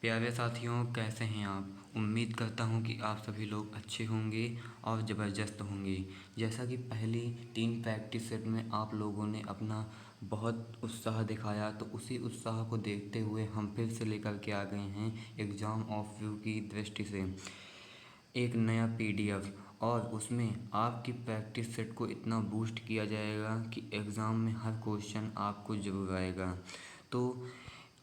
प्यारे साथियों, कैसे हैं आप? उम्मीद करता हूँ कि आप सभी लोग अच्छे होंगे और ज़बरदस्त होंगे। जैसा कि पहली 3 प्रैक्टिस सेट में आप लोगों ने अपना बहुत उत्साह दिखाया, तो उसी उत्साह को देखते हुए हम फिर से लेकर के आ गए हैं एग्ज़ाम ऑफ व्यू की दृष्टि से एक नया पीडीएफ। और उसमें आपकी प्रैक्टिस सेट को इतना बूस्ट किया जाएगा कि एग्ज़ाम में हर क्वेश्चन आपको ज़रूर आएगा। तो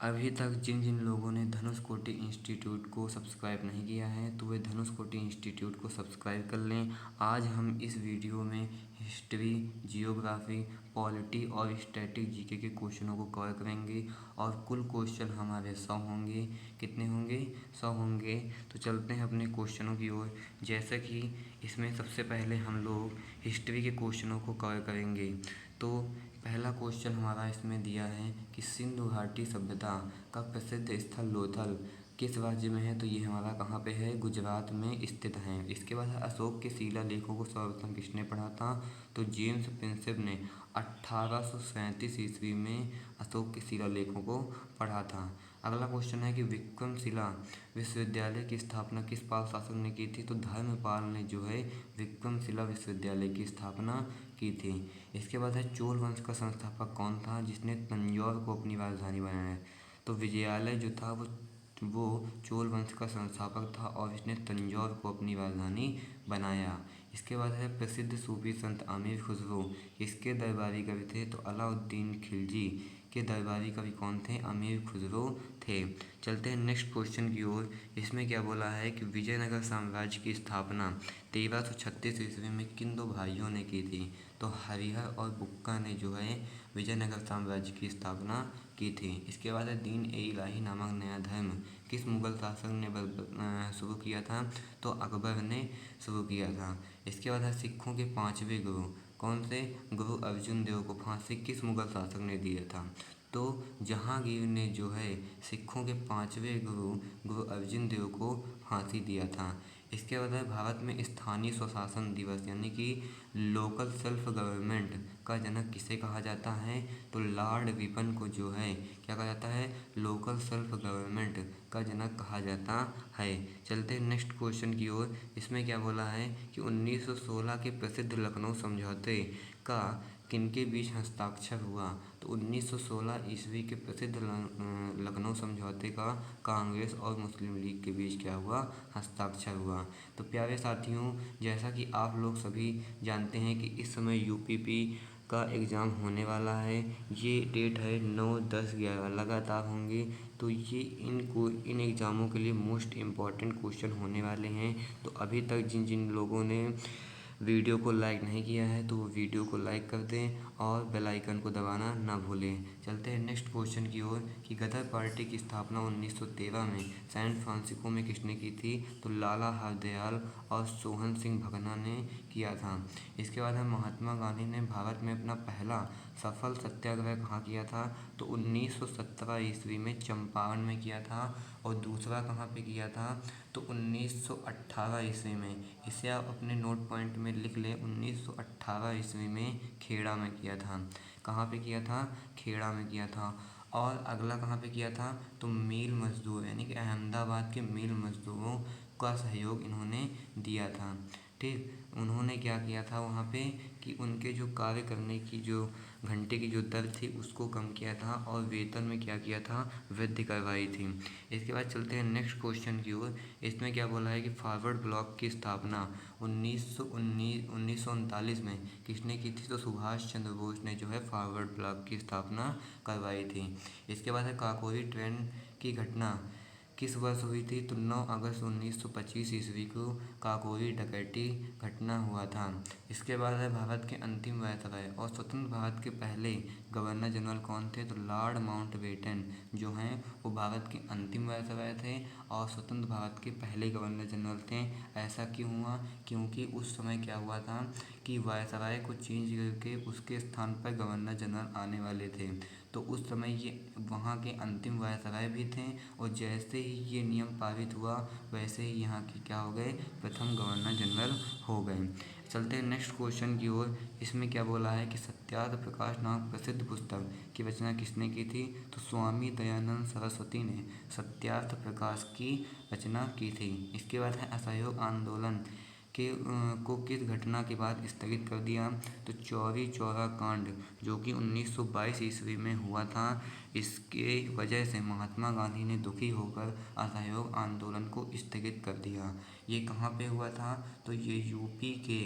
अभी तक जिन जिन लोगों ने धनुष कोटि इंस्टीट्यूट को सब्सक्राइब नहीं किया है, तो वे धनुष कोटि इंस्टीट्यूट को सब्सक्राइब कर लें। आज हम इस वीडियो में हिस्ट्री, जियोग्राफी, पॉलिटी और स्टैटिक जीके के क्वेश्चनों को कवर करेंगे और कुल क्वेश्चन हमारे 100 होंगे। कितने होंगे? 100 होंगे। तो चलते हैं अपने क्वेश्चनों की ओर। जैसे कि इसमें सबसे पहले हम लोग हिस्ट्री के क्वेश्चनों को कवर करेंगे। तो पहला क्वेश्चन हमारा इसमें दिया है कि सिंधु घाटी सभ्यता का प्रसिद्ध स्थल लोथल किस राज्य में है? तो ये हमारा कहाँ पे है? गुजरात में स्थित है। इसके बाद अशोक के शिलालेखों को सर्वप्रथम किसने पढ़ा था? तो जेम्स प्रिंसेप ने 1837 ईस्वी में अशोक के शिलालेखों को पढ़ा था। अगला क्वेश्चन है कि विक्रमशिला विश्वविद्यालय की स्थापना किस पाल शासक ने की थी? तो धर्मपाल ने जो है विक्रमशिला विश्वविद्यालय की स्थापना की थी। इसके बाद है चोल वंश का संस्थापक कौन था जिसने तंजौर को अपनी राजधानी बनाया? तो विजयालय जो था वो चोल वंश का संस्थापक था और इसने तंजौर को अपनी राजधानी बनाया। इसके बाद है प्रसिद्ध सूफी संत अमीर खुसरो किसके दरबारी कवि थे? तो अलाउद्दीन खिलजी के दरबारी कवि कौन थे? अमीर खुसरो थे। चलते हैं नेक्स्ट क्वेश्चन की ओर। इसमें क्या बोला है कि विजयनगर साम्राज्य की स्थापना 1336 ईस्वी में किन दो भाइयों ने की थी? तो हरिहर और बुक्का ने जो है विजयनगर साम्राज्य की स्थापना की थी। इसके बाद है दीन ए इलाही नामक नया धर्म किस मुगल शासक ने शुरू किया था? तो अकबर ने शुरू किया था। इसके बाद है सिखों के 5वें गुरु कौन से? गुरु अर्जुन देव को फांसी किस मुगल शासक ने दिया था? तो जहांगीर ने जो है सिखों के 5वें गुरु अर्जुन देव को फांसी दिया था। इसके बाद है भारत में स्थानीय स्वशासन दिवस यानी कि लोकल सेल्फ गवर्नमेंट का जनक किसे कहा जाता है? तो लॉर्ड रिपन को जो है क्या कहा जाता है? लोकल सेल्फ गवर्नमेंट का जनक कहा जाता है। चलते हैं नेक्स्ट क्वेश्चन की ओर। इसमें क्या बोला है कि 1916 के प्रसिद्ध लखनऊ समझौते का किनके बीच हस्ताक्षर हुआ? तो 1916 ईस्वी के प्रसिद्ध लखनऊ समझौते का कांग्रेस और मुस्लिम लीग के बीच क्या हुआ? हस्ताक्षर हुआ। तो प्यारे साथियों, जैसा कि आप लोग सभी जानते हैं कि इस समय यूपीपी का एग्ज़ाम होने वाला है। ये डेट है 9, 10, 11 लगातार होंगे। तो ये इन एग्ज़ामों के लिए मोस्ट इम्पॉर्टेंट क्वेश्चन होने वाले हैं। तो अभी तक जिन जिन लोगों ने वीडियो को लाइक नहीं किया है तो वो वीडियो को लाइक कर दें और बेल आइकन को दबाना ना भूलें। चलते हैं नेक्स्ट क्वेश्चन की ओर कि गदर पार्टी की स्थापना 1913 में सैन फ्रांसिस्को में किसने की थी? तो लाला हरदयाल और सोहन सिंह भकना ने किया था। इसके बाद है महात्मा गांधी ने भारत में अपना पहला सफल सत्याग्रह कहाँ किया था? तो 1917 ईस्वी में चंपारण में किया था। और दूसरा कहाँ पे किया था? तो 1918 ईस्वी में। इसे आप अपने नोट पॉइंट में लिख लें। 1918 ईस्वी में खेड़ा में किया था। कहाँ पे किया था? खेड़ा में किया था। और अगला कहाँ पे किया था? तो मिल मजदूर यानी कि अहमदाबाद के मिल मजदूरों का सहयोग इन्होंने दिया था। ठीक, उन्होंने क्या किया था वहाँ पे कि उनके जो कार्य करने की जो घंटे की जो दर थी उसको कम किया था और वेतन में क्या किया था? वृद्धि करवाई थी। इसके बाद चलते हैं नेक्स्ट क्वेश्चन की ओर। इसमें क्या बोला है कि फॉरवर्ड ब्लॉक की स्थापना 1939 में किसने की थी? तो सुभाष चंद्र बोस ने जो है फॉरवर्ड ब्लॉक की स्थापना करवाई थी। इसके बाद है काकोरी ट्रेन की घटना किस वर्ष हुई थी? तो 9 अगस्त 1925 ईस्वी को काकोरी डकैती घटना हुआ था। इसके बाद है भारत के अंतिम वायसराय और स्वतंत्र भारत के पहले गवर्नर जनरल कौन थे? तो लॉर्ड माउंटबेटन जो हैं वो भारत के अंतिम वायसराय थे और स्वतंत्र भारत के पहले गवर्नर जनरल थे। ऐसा क्यों हुआ? क्योंकि उस समय क्या हुआ था कि वायसराय को चेंज करके उसके स्थान पर गवर्नर जनरल आने वाले थे। तो उस समय ये वहाँ के अंतिम वायसराय भी थे और जैसे ही ये नियम पारित हुआ वैसे ही यहाँ के क्या हो गए? प्रथम गवर्नर जनरल हो गए। चलते हैं नेक्स्ट क्वेश्चन की ओर। इसमें क्या बोला है कि सत्यार्थ प्रकाश नामक प्रसिद्ध पुस्तक की रचना किसने की थी? तो स्वामी दयानंद सरस्वती ने सत्यार्थ प्रकाश की रचना की थी। इसके बाद है असहयोग आंदोलन को किस घटना के बाद स्थगित कर दिया? तो चौरी चौरा कांड, जो कि 1922 ईस्वी में हुआ था। इसके वजह से महात्मा गांधी ने दुखी होकर असहयोग आंदोलन को स्थगित कर दिया। ये कहाँ पे हुआ था? तो ये यूपी के,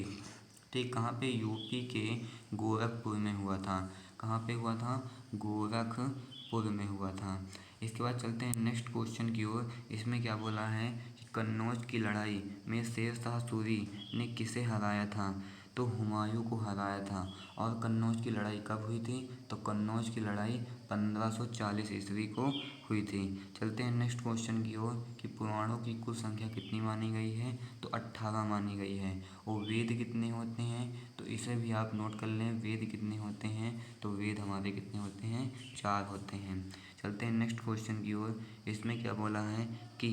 ठीक कहाँ पे? यूपी के गोरखपुर में हुआ था। कहाँ पे हुआ था? गोरखपुर में हुआ था। इसके बाद चलते हैं नेक्स्ट क्वेश्चन की ओर। इसमें क्या बोला है कि कन्नौज की लड़ाई में शेर शाह सूरी ने किसे हराया था? तो हुमायूं को हराया था। और कन्नौज की लड़ाई कब हुई थी? तो कन्नौज की लड़ाई 1540 ईस्वी को हुई थी। चलते हैं नेक्स्ट क्वेश्चन की ओर कि पुराणों की कुल संख्या कितनी मानी गई है? तो 18 मानी गई है। और वेद कितने होते हैं? तो इसे भी आप नोट कर लें, वेद कितने होते हैं? तो वेद हमारे कितने होते हैं? 4 होते हैं। चलते हैं नेक्स्ट क्वेश्चन की ओर। इसमें क्या बोला है कि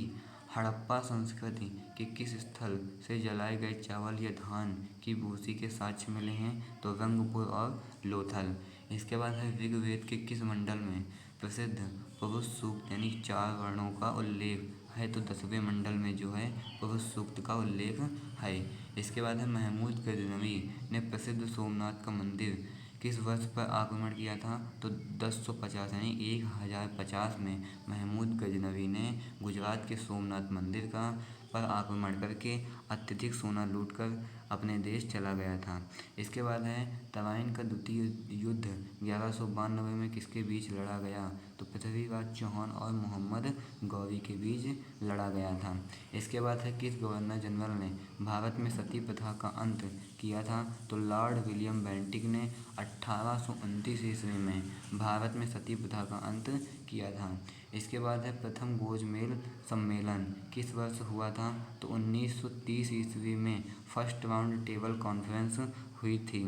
हड़प्पा संस्कृति के किस स्थल से जलाए गए चावल या धान की भूसी के साक्ष्य मिले हैं? तो रंगपुर और लोथल। इसके बाद है ऋग्वेद के किस मंडल में प्रसिद्ध पुरुष सूक्त यानी 4 वर्णों का उल्लेख है? तो 10वें मंडल में जो है पुरुष सूक्त का उल्लेख है। इसके बाद है महमूद गजनवी ने प्रसिद्ध सोमनाथ का मंदिर किस वर्ष पर आक्रमण किया था? तो 1050 यानी 1050 में महमूद गजनवी ने गुजरात के सोमनाथ मंदिर का पर आक्रमण करके अत्यधिक सोना लूटकर अपने देश चला गया था। इसके बाद है तराइन का द्वितीय युद्ध 1192 में किसके बीच लड़ा गया? तो पृथ्वीराज चौहान और मोहम्मद गौरी के बीच लड़ा गया था। इसके बाद है किस गवर्नर जनरल ने भारत में सती प्रथा का अंत किया था? तो लॉर्ड विलियम बेंटिक ने 1829 ईस्वी में भारत में सती प्रथा का अंत किया था। इसके बाद है प्रथम गोजमेल सम्मेलन किस वर्ष हुआ था? तो 1930 ईस्वी में फर्स्ट राउंड टेबल कॉन्फ्रेंस हुई थी।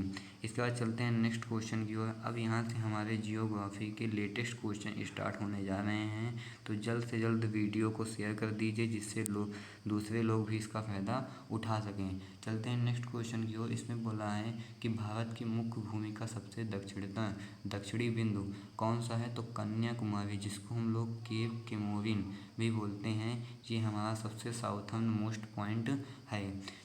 इसके बाद चलते हैं नेक्स्ट क्वेश्चन की ओर। अब यहाँ से हमारे जियोग्राफी के लेटेस्ट क्वेश्चन स्टार्ट होने जा रहे हैं, तो जल्द से जल्द वीडियो को शेयर कर दीजिए जिससे दूसरे लोग भी इसका फ़ायदा उठा सकें। चलते हैं नेक्स्ट क्वेश्चन की ओर। इसमें बोला है कि भारत की मुख्य भूमि का सबसे दक्षिणी बिंदु कौन सा है? तो कन्याकुमारी, जिसको हम लोग केप केमोरिन भी बोलते हैं, ये हमारा सबसे साउथर्न मोस्ट पॉइंट है।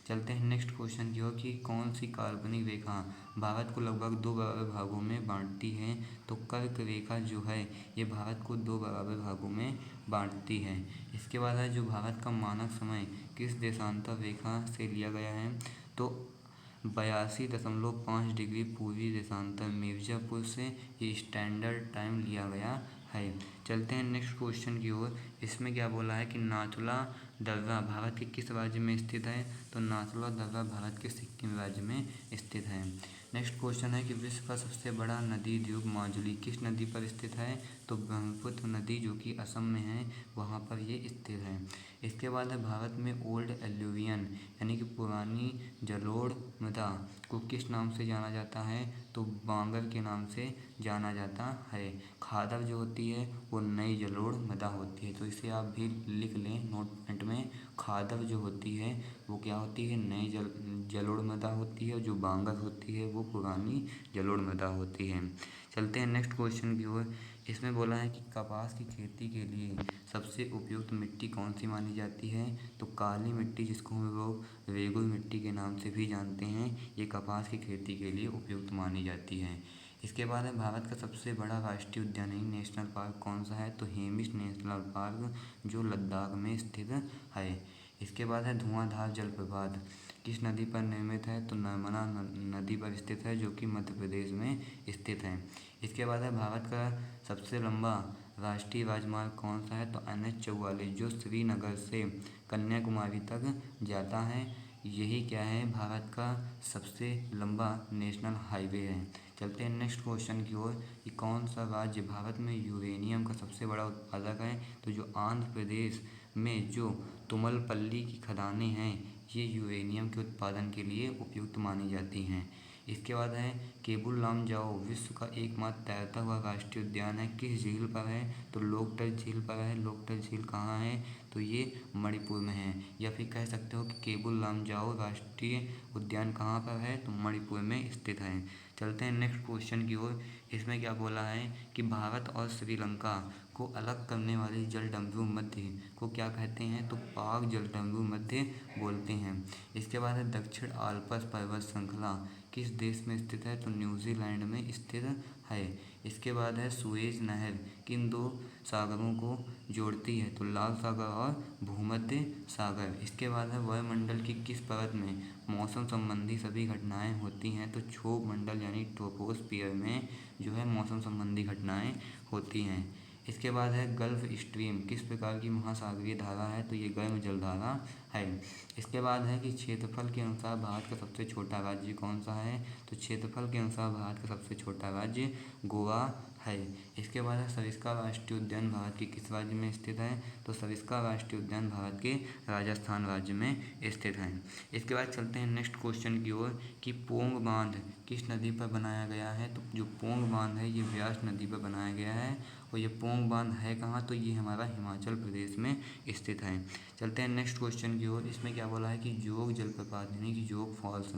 चलते हैं नेक्स्ट क्वेश्चन की ओर कि कौन सी काल्पनिक रेखा भारत को लगभग 2 बराबर भागों में बांटती है? तो कर्क रेखा जो है ये भारत को 2 बराबर भागों में बांटती है। इसके बाद है जो भारत का मानक समय किस देशांतर रेखा से लिया गया है? तो 82.5 डिग्री पूर्वी देशांतर मिर्जापुर से ये स्टैंडर्ड टाइम लिया गया है। चलते हैं नेक्स्ट क्वेश्चन की ओर। इसमें क्या बोला है कि नाथुला दर्रा भारत के किस राज्य में स्थित है? तो नाथुला दर्रा भारत के सिक्किम राज्य में स्थित है। नेक्स्ट क्वेश्चन है कि विश्व का सबसे बड़ा नदी द्वीप माजुली किस नदी पर स्थित है? तो ब्रह्मपुत्र नदी, जो कि असम में है, वहाँ पर ये स्थित है। इसके बाद है भारत में ओल्ड एल्यूवियन यानी कि पुरानी जलोढ़ मृदा को किस नाम से जाना जाता है? तो बांगर के नाम से जाना जाता है। खादर जो होती है वो नई जलोढ़ मृदा होती है, तो इसे आप भी लिख लें नोटमेंट में। खादर जो होती है वो क्या होती है? नई जलोढ़ मृदा होती है। जो बांगर होती है वो पुरानी जलोढ़ मृदा होती है। चलते हैं नेक्स्ट क्वेश्चन की ओर। इसमें बोला है कि कपास की खेती के लिए सबसे उपयुक्त मिट्टी कौन सी मानी जाती है? तो काली मिट्टी, जिसको हम लोग रेगुल मिट्टी के नाम से भी जानते हैं, ये कपास की खेती के लिए उपयुक्त मानी जाती है। इसके बाद है भारत का सबसे बड़ा राष्ट्रीय उद्यान यानी नेशनल पार्क कौन सा है? तो हेमिस नेशनल पार्क, जो लद्दाख में स्थित है। इसके बाद है धुआंधार जलप्रपात किस नदी पर निर्मित है? तो नर्मदा नदी पर स्थित है, जो कि मध्य प्रदेश में स्थित है। इसके बाद है भारत का सबसे लंबा राष्ट्रीय राजमार्ग कौन सा है? तो NH-44, जो श्रीनगर से कन्याकुमारी तक जाता है। यही क्या है? भारत का सबसे लंबा नेशनल हाईवे है। चलते हैं नेक्स्ट क्वेश्चन की ओर कि कौन सा राज्य भारत में यूरेनियम का सबसे बड़ा उत्पादक है? तो जो आंध्र प्रदेश में जो तुमलपल्ली की खदानें हैं, ये यूरेनियम के उत्पादन के लिए उपयुक्त मानी जाती हैं। इसके बाद है केबुल लामजाओ विश्व का एकमात्र तैरता हुआ राष्ट्रीय उद्यान है, किस झील पर है? तो लोकटक झील पर है। लोकटक झील कहाँ है? तो ये मणिपुर में है। या फिर कह सकते हो कि केबुल लामजाओ राष्ट्रीय उद्यान कहाँ पर है? तो मणिपुर में स्थित है। चलते हैं नेक्स्ट क्वेश्चन की ओर। इसमें क्या बोला है कि भारत और श्रीलंका को अलग करने वाली जलडमरू मध्य को क्या कहते हैं? तो पाक जलडमरू मध्य बोलते हैं। इसके बाद है दक्षिण आल्प्स पर्वत श्रृंखला किस देश में स्थित है? तो न्यूजीलैंड में स्थित है। इसके बाद है सुएज नहर किन दो सागरों को जोड़ती है? तो लाल सागर और भूमध्य सागर। इसके बाद है वायुमंडल की किस परत में मौसम संबंधी सभी घटनाएं होती हैं? तो क्षोभ मंडल यानी ट्रोपोस्फियर में जो है मौसम संबंधी घटनाएं होती हैं। इसके बाद है गल्फ स्ट्रीम किस प्रकार की महासागरीय धारा है? तो ये गर्म जलधारा है। इसके बाद है कि क्षेत्रफल के अनुसार भारत का सबसे छोटा राज्य कौन सा है? तो क्षेत्रफल के अनुसार भारत का सबसे छोटा राज्य गोवा है। इसके बाद है सरिस्का राष्ट्रीय उद्यान भारत के किस राज्य में स्थित है? तो सरिस्का राष्ट्रीय उद्यान भारत के राजस्थान राज्य में स्थित है। इसके बाद चलते हैं नेक्स्ट क्वेश्चन की ओर कि पोंग बांध किस नदी पर बनाया गया है? तो जो पोंग बांध है ये व्यास नदी पर बनाया गया है। और ये पोंग बांध है कहाँ? तो ये हमारा हिमाचल प्रदेश में स्थित है। चलते हैं नेक्स्ट क्वेश्चन की ओर। इसमें क्या बोला है कि जोग जलप्रपात यानी कि जोग फॉल्स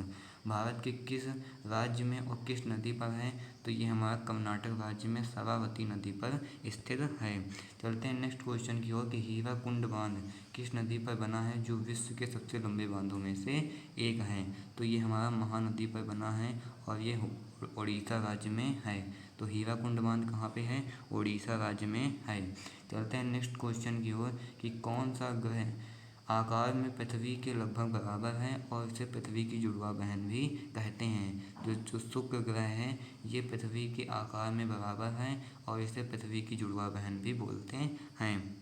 भारत के किस राज्य में और किस नदी पर है? तो ये हमारा कर्नाटक राज्य में शरावती नदी पर स्थित है। चलते हैं नेक्स्ट क्वेश्चन की ओर कि हीराकुंड बांध किस नदी पर बना है जो विश्व के सबसे लंबे बांधों में से एक है? तो ये हमारा महानदी पर बना है और ये उड़ीसा राज्य में है। तो हीराकुंड बांध कहाँ पे है? उड़ीसा राज्य में है। चलते हैं नेक्स्ट क्वेश्चन की ओर कि कौन सा ग्रह आकार में पृथ्वी के लगभग बराबर है और इसे पृथ्वी की जुड़वा बहन भी कहते हैं? जो शुक्र ग्रह है ये पृथ्वी के आकार में बराबर है और इसे पृथ्वी की जुड़वा बहन भी बोलते हैं।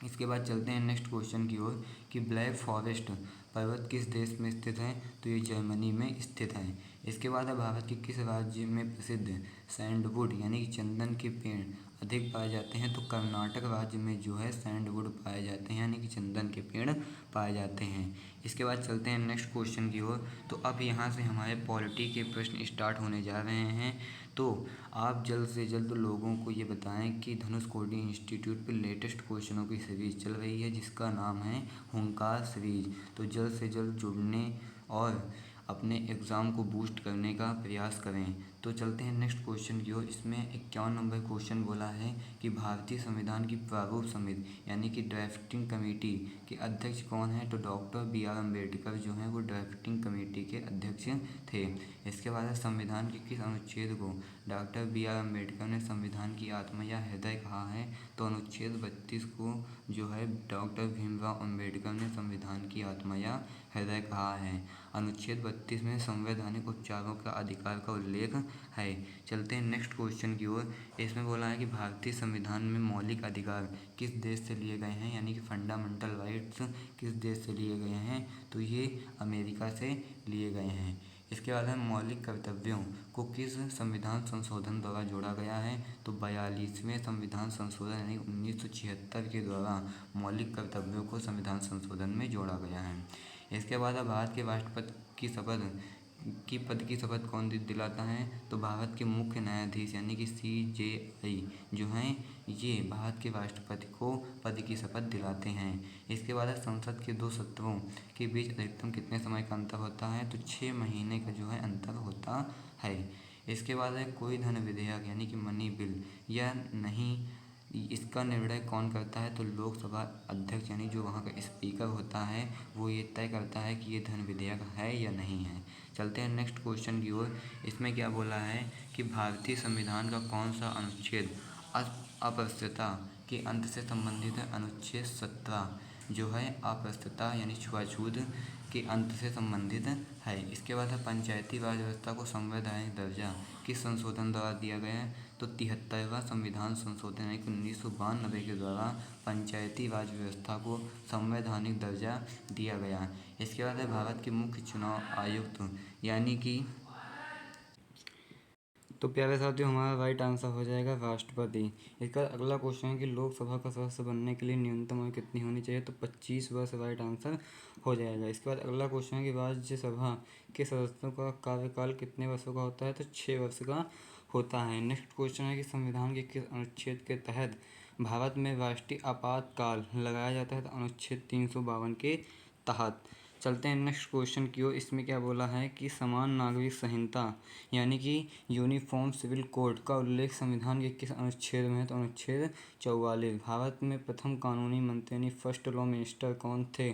इसके बाद चलते हैं नेक्स्ट क्वेश्चन की ओर कि ब्लैक फॉरेस्ट पर्वत किस देश में स्थित है? तो ये जर्मनी में स्थित है। इसके बाद है भारत के किस राज्य में प्रसिद्ध सैंडवुड यानी कि चंदन के पेड़ अधिक पाए जाते हैं? तो कर्नाटक राज्य में जो है सैंडवुड पाए जाते हैं यानी कि चंदन के पेड़ पाए जाते हैं। इसके बाद चलते हैं नेक्स्ट क्वेश्चन की ओर। तो अब यहाँ से हमारे पॉलिटी के प्रश्न स्टार्ट होने जा रहे हैं। तो आप जल्द से जल्द लोगों को ये बताएं कि धनुषकोडी इंस्टीट्यूट पे लेटेस्ट क्वेश्चनों की सीरीज़ चल रही है जिसका नाम है हुंकार सीरीज। तो जल्द से जल्द जुड़ने और अपने एग्ज़ाम को बूस्ट करने का प्रयास करें। तो चलते हैं नेक्स्ट क्वेश्चन की ओर। इसमें 51 नंबर क्वेश्चन बोला है कि भारतीय संविधान की प्रारूप समिति यानी कि ड्राफ्टिंग कमेटी के अध्यक्ष कौन है? तो डॉक्टर B.R. अम्बेडकर जो हैं वो ड्राफ्टिंग कमेटी के अध्यक्ष थे। इसके बाद है संविधान के किस अनुच्छेद को डॉक्टर B.R. अम्बेडकर ने संविधान की आत्मा या हृदय कहा है? तो अनुच्छेद 32 को जो है डॉक्टर भीमराव अम्बेडकर ने संविधान की आत्मा या हृदय कहा है। अनुच्छेद 32 में संवैधानिक उपचारों का अधिकार का उल्लेख है। चलते हैं नेक्स्ट क्वेश्चन की ओर। इसमें बोला है कि भारतीय संविधान में मौलिक अधिकार किस देश से लिए गए हैं यानी कि फंडामेंटल राइट्स किस देश से लिए गए हैं? तो ये अमेरिका से लिए गए हैं। इसके बाद है मौलिक कर्तव्यों को किस संविधान संशोधन द्वारा जोड़ा गया है? तो 42वें संविधान संशोधन यानी 1976 के द्वारा मौलिक कर्तव्यों को संविधान संशोधन में जोड़ा गया है। इसके बाद अब भारत के राष्ट्रपति की पद की शपथ कौन दिलाता है? तो भारत के मुख्य न्यायाधीश यानी कि CJI जो हैं ये भारत के राष्ट्रपति को पद की शपथ दिलाते हैं। इसके बाद संसद के 2 सत्रों के बीच अधिकतम कितने समय का अंतर होता है? तो 6 महीने का जो है अंतर होता है। इसके बाद है कोई धन विधेयक यानी कि मनी बिल या नहीं इसका निर्णय कौन करता है? तो लोकसभा अध्यक्ष यानी जो वहाँ का स्पीकर होता है वो ये तय करता है कि ये धन विधेयक है या नहीं है। चलते हैं नेक्स्ट क्वेश्चन की ओर। इसमें क्या बोला है कि भारतीय संविधान का कौन सा अनुच्छेद अस्पृश्यता के अंत से संबंधित है? अनुच्छेद 17 जो है अस्पृश्यता यानी छुआछूत के अंत से संबंधित है। इसके बाद है पंचायती राज व्यवस्था को संवैधानिक दर्जा किस संशोधन द्वारा दिया गया है? तो 73वां संविधान संशोधन यानी 1992 के द्वारा पंचायती राज व्यवस्था को संवैधानिक दर्जा दिया गया। इसके बाद है भारत के मुख्य चुनाव आयुक्त यानी कि तो प्यारे साथियों, हमारा राइट आंसर हो जाएगा राष्ट्रपति। इसका अगला क्वेश्चन है कि लोकसभा का सदस्य बनने के लिए न्यूनतम आयु कितनी होनी चाहिए, तो 25 वर्ष राइट आंसर हो जाएगा। इसके बाद अगला क्वेश्चन है कि राज्यसभा के सदस्यों का कार्यकाल कितने वर्षों का होता है, तो 6 वर्ष का होता है। नेक्स्ट क्वेश्चन है कि संविधान के किस अनुच्छेद के तहत भारत में राष्ट्रीय आपातकाल लगाया जाता है, तो अनुच्छेद 352 के तहत। चलते हैं नेक्स्ट क्वेश्चन की ओर। इसमें क्या बोला है कि समान नागरिक संहिता यानी कि यूनिफॉर्म सिविल कोड का उल्लेख संविधान के किस अनुच्छेद में है, तो अनुच्छेद 44। भारत में प्रथम कानूनी मंत्री यानी फर्स्ट लॉ मिनिस्टर कौन थे,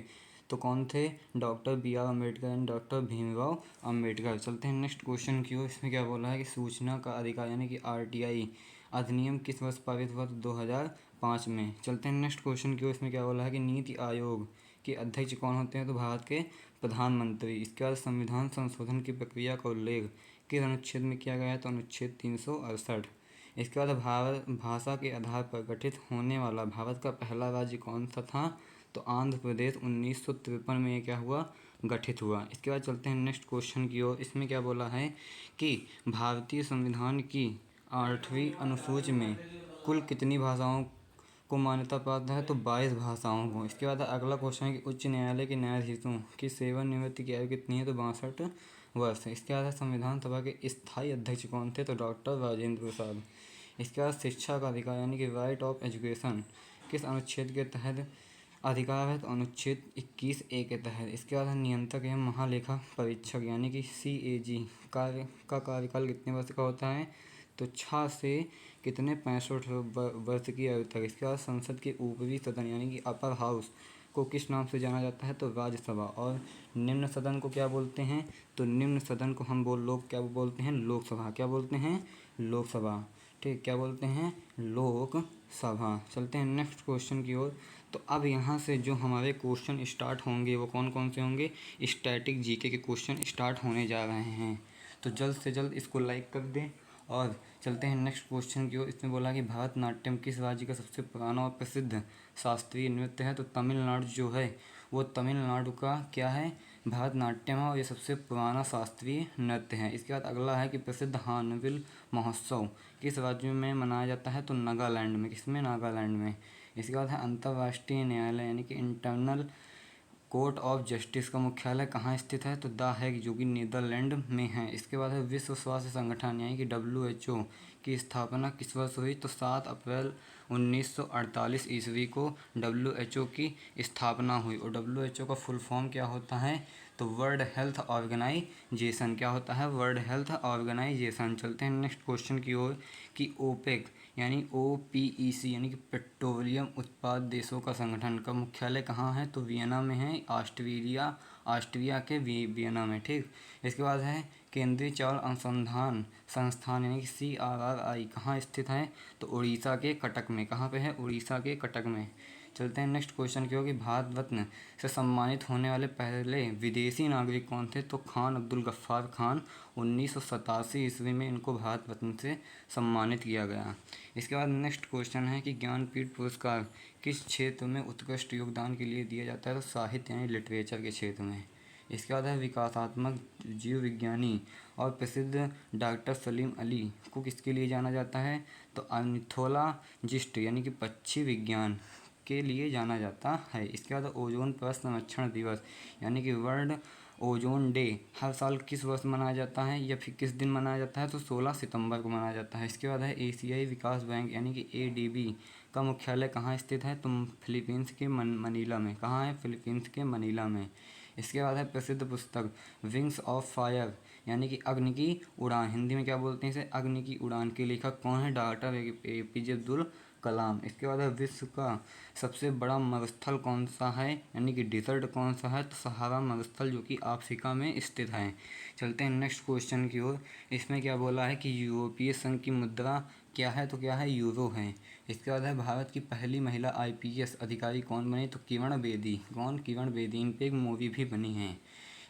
तो कौन थे, doctor B.R. Ambedkar and doctor Bhimrao Ambedkar. चलते हैं नेक्स्ट क्वेश्चन की ओर। इसमें क्या बोला है कि सूचना का अधिकार यानी कि RTI अधिनियम किस वर्ष पारित हुआ, तो 2005 में। चलते हैं नेक्स्ट क्वेश्चन की ओर। इसमें क्या बोला है कि नीति आयोग के अध्यक्ष कौन होते हैं, तो भारत के प्रधानमंत्री। इसके बाद संविधान संशोधन की प्रक्रिया का उल्लेख किस अनुच्छेद में किया गया है, तो अनुच्छेद 368। इसके बाद भारत भाषा के आधार पर गठित होने वाला भारत का पहला राज्य कौन सा था, तो आंध्र प्रदेश 1953 में ये क्या हुआ, गठित हुआ। इसके बाद चलते हैं नेक्स्ट क्वेश्चन की ओर। इसमें क्या बोला है कि भारतीय संविधान की 8वीं अनुसूची में कुल कितनी भाषाओं को मान्यता प्राप्त है, तो 22 भाषाओं को। इसके बाद अगला क्वेश्चन है कि उच्च न्यायालय के न्यायाधीशों की सेवानिवृत्ति की आयु कितनी है, तो 62 वर्ष। इसके बाद संविधान सभा के स्थायी अध्यक्ष कौन थे, तो डॉक्टर राजेंद्र प्रसाद। इसके बाद शिक्षा का अधिकार यानी कि राइट ऑफ एजुकेशन किस अनुच्छेद के तहत अधिकार है, तो अनुच्छेद 21A के तहत। इसके बाद है नियंत्रक एवं महालेखा परीक्षक यानी कि CAG का कार्यकाल कितने वर्ष का होता है, तो 6 से कितने 65 वर्ष की आयु तक। इसके बाद संसद के ऊपरी सदन यानी कि अपर हाउस को किस नाम से जाना जाता है, तो राज्यसभा। और निम्न सदन को क्या बोलते हैं, तो निम्न सदन को हम लोग क्या बोलते हैं, लोकसभा। क्या बोलते हैं, लोकसभा। ठीक, क्या बोलते हैं, लोकसभा। चलते हैं नेक्स्ट क्वेश्चन की ओर। तो अब यहाँ से जो हमारे क्वेश्चन स्टार्ट होंगे वो कौन कौन से होंगे, स्टैटिक GK के क्वेश्चन स्टार्ट होने जा रहे हैं। तो जल्द से जल्द इसको लाइक कर दें और चलते हैं नेक्स्ट क्वेश्चन की ओर। इसमें बोला कि भरतनाट्यम किस राज्य का सबसे पुराना और प्रसिद्ध शास्त्रीय नृत्य है, तो तमिलनाडु जो है वो तमिलनाडु का क्या है, भरतनाट्यम है और ये सबसे पुराना शास्त्रीय नृत्य है। इसके बाद अगला है कि प्रसिद्ध हार्नबिल महोत्सव किस राज्य में मनाया जाता है, तो नागालैंड में। किसमें, नागालैंड में। इसके बाद है अंतर्राष्ट्रीय न्यायालय यानी कि इंटरनल कोर्ट ऑफ जस्टिस का मुख्यालय कहाँ स्थित है, तो द हेग जो कि नीदरलैंड में है। इसके बाद है विश्व स्वास्थ्य संगठन यानी कि WHO की स्थापना किस वर्ष हुई, तो 7 अप्रैल 1948 ईस्वी को WHO की स्थापना हुई। और WHO का फुल फॉर्म क्या होता है, तो वर्ल्ड हेल्थ ऑर्गेनाइजेशन। क्या होता है, वर्ल्ड हेल्थ ऑर्गेनाइजेशन। चलते हैं नेक्स्ट क्वेश्चन की ओर कि ओपेक यानी OPEC यानी कि पेट्रोलियम उत्पाद देशों का संगठन का मुख्यालय कहाँ है, तो वियना में है, ऑस्ट्रिया के वियना में। ठीक, इसके बाद है केंद्रीय चावल अनुसंधान संस्थान यानी कि CRRI कहाँ स्थित है, तो उड़ीसा के कटक में। कहाँ पे है, उड़ीसा के कटक में। चलते हैं नेक्स्ट क्वेश्चन की ओर कि भारत रत्न से सम्मानित होने वाले पहले विदेशी नागरिक कौन थे, तो खान अब्दुल गफ्फार खान। 1987 ईस्वी में इनको भारत रत्न से सम्मानित किया गया। इसके बाद नेक्स्ट क्वेश्चन है कि ज्ञानपीठ पुरस्कार किस क्षेत्र में उत्कृष्ट योगदान के लिए दिया जाता है, तो साहित्य यानी लिटरेचर के क्षेत्र में। इसके बाद है विकासात्मक जीव विज्ञानी और प्रसिद्ध डॉक्टर सलीम अली को किसके लिए जाना जाता है, तो ऑर्निथोलॉजिस्ट यानी कि पक्षी विज्ञान के लिए जाना जाता है। इसके बाद ओजोन परत संरक्षण दिवस यानी कि वर्ल्ड ओजोन डे हर साल किस वर्ष मनाया जाता है या फिर किस दिन मनाया जाता है, तो 16 सितंबर को मनाया जाता है। इसके बाद है एशियाई विकास बैंक यानी कि ADB का मुख्यालय कहाँ स्थित है, तो फिलीपींस के मनीला में। कहाँ है, फिलीपींस के मनीला में। इसके बाद है प्रसिद्ध पुस्तक विंग्स ऑफ फायर यानी कि अग्नि की उड़ान। हिंदी में क्या बोलते हैं इसे, अग्नि की उड़ान के लेखक कौन है, डॉक्टर APJ अब्दुल कलाम। इसके बाद है विश्व का सबसे बड़ा मरुस्थल कौन सा है यानी कि डिजर्ट कौन सा है, तो सहारा मरुस्थल जो कि अफ्रीका में स्थित है। चलते हैं नेक्स्ट क्वेश्चन की ओर। इसमें क्या बोला है कि यूरोपीय संघ की मुद्रा क्या है, तो क्या है, यूरो है। इसके बाद है भारत की पहली महिला IPS अधिकारी कौन बनी, तो किरण बेदी। कौन, किरण बेदी। इन पर एक मूवी भी बनी है।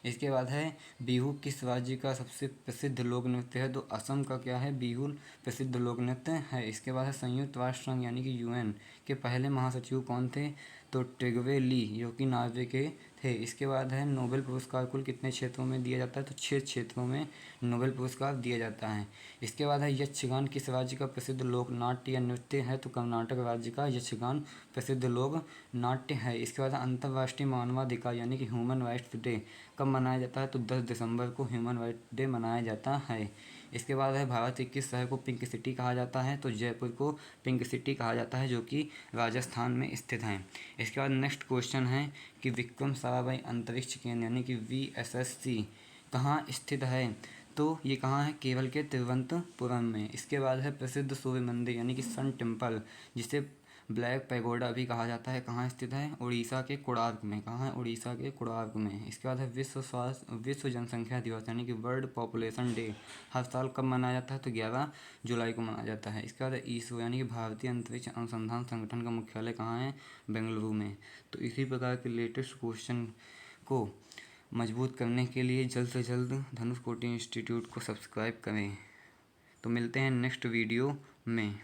इसके बाद है बिहू किस राज्य का सबसे प्रसिद्ध लोक नृत्य है, तो असम का क्या है, बिहू प्रसिद्ध लोक नृत्य है। इसके बाद है संयुक्त राष्ट्र संघ यानी कि UN के पहले महासचिव कौन थे? तो ट्रिग्वे ली, जो कि नॉर्वे के थे। इसके बाद है नोबेल पुरस्कार कुल कितने क्षेत्रों में दिया जाता है? तो 6 क्षेत्रों में नोबेल पुरस्कार दिया जाता है। इसके बाद है यक्षगान किस राज्य का प्रसिद्ध लोक नाट्य या नृत्य है? तो कर्नाटक राज्य का यक्षगान प्रसिद्ध लोक नाट्य है। इसके बाद अंतर्राष्ट्रीय मानवाधिकार यानी कि ह्यूमन राइट्स डे कब मनाया जाता है? तो 10 दिसंबर को ह्यूमन राइट्स डे मनाया जाता है। इसके बाद है भारत के किस शहर को पिंक सिटी कहा जाता है? तो जयपुर को पिंक सिटी कहा जाता है, जो कि राजस्थान में स्थित है। इसके बाद नेक्स्ट क्वेश्चन है कि विक्रम साराभाई अंतरिक्ष केंद्र यानी कि VSSC कहाँ स्थित है? तो ये कहाँ है? केरल के तिरुवनंतपुरम में। इसके बाद है प्रसिद्ध सूर्य मंदिर यानी कि सन टेम्पल, जिसे ब्लैक पैगोडा भी कहा जाता है, कहाँ स्थित है? उड़ीसा के कोणार्क में। कहाँ है? उड़ीसा के कोणार्क में। इसके बाद है विश्व जनसंख्या दिवस यानी कि वर्ल्ड पॉपुलेशन डे हर साल कब मनाया जाता है? तो 11 जुलाई को मनाया जाता है। इसके बाद है ईसरो यानी कि भारतीय अंतरिक्ष अनुसंधान संगठन का मुख्यालय कहाँ है? बेंगलुरु में। तो इसी प्रकार के लेटेस्ट क्वेश्चन को मजबूत करने के लिए जल्द से जल्द धनुष कोटि इंस्टीट्यूट को सब्सक्राइब करें। तो मिलते हैं नेक्स्ट वीडियो में।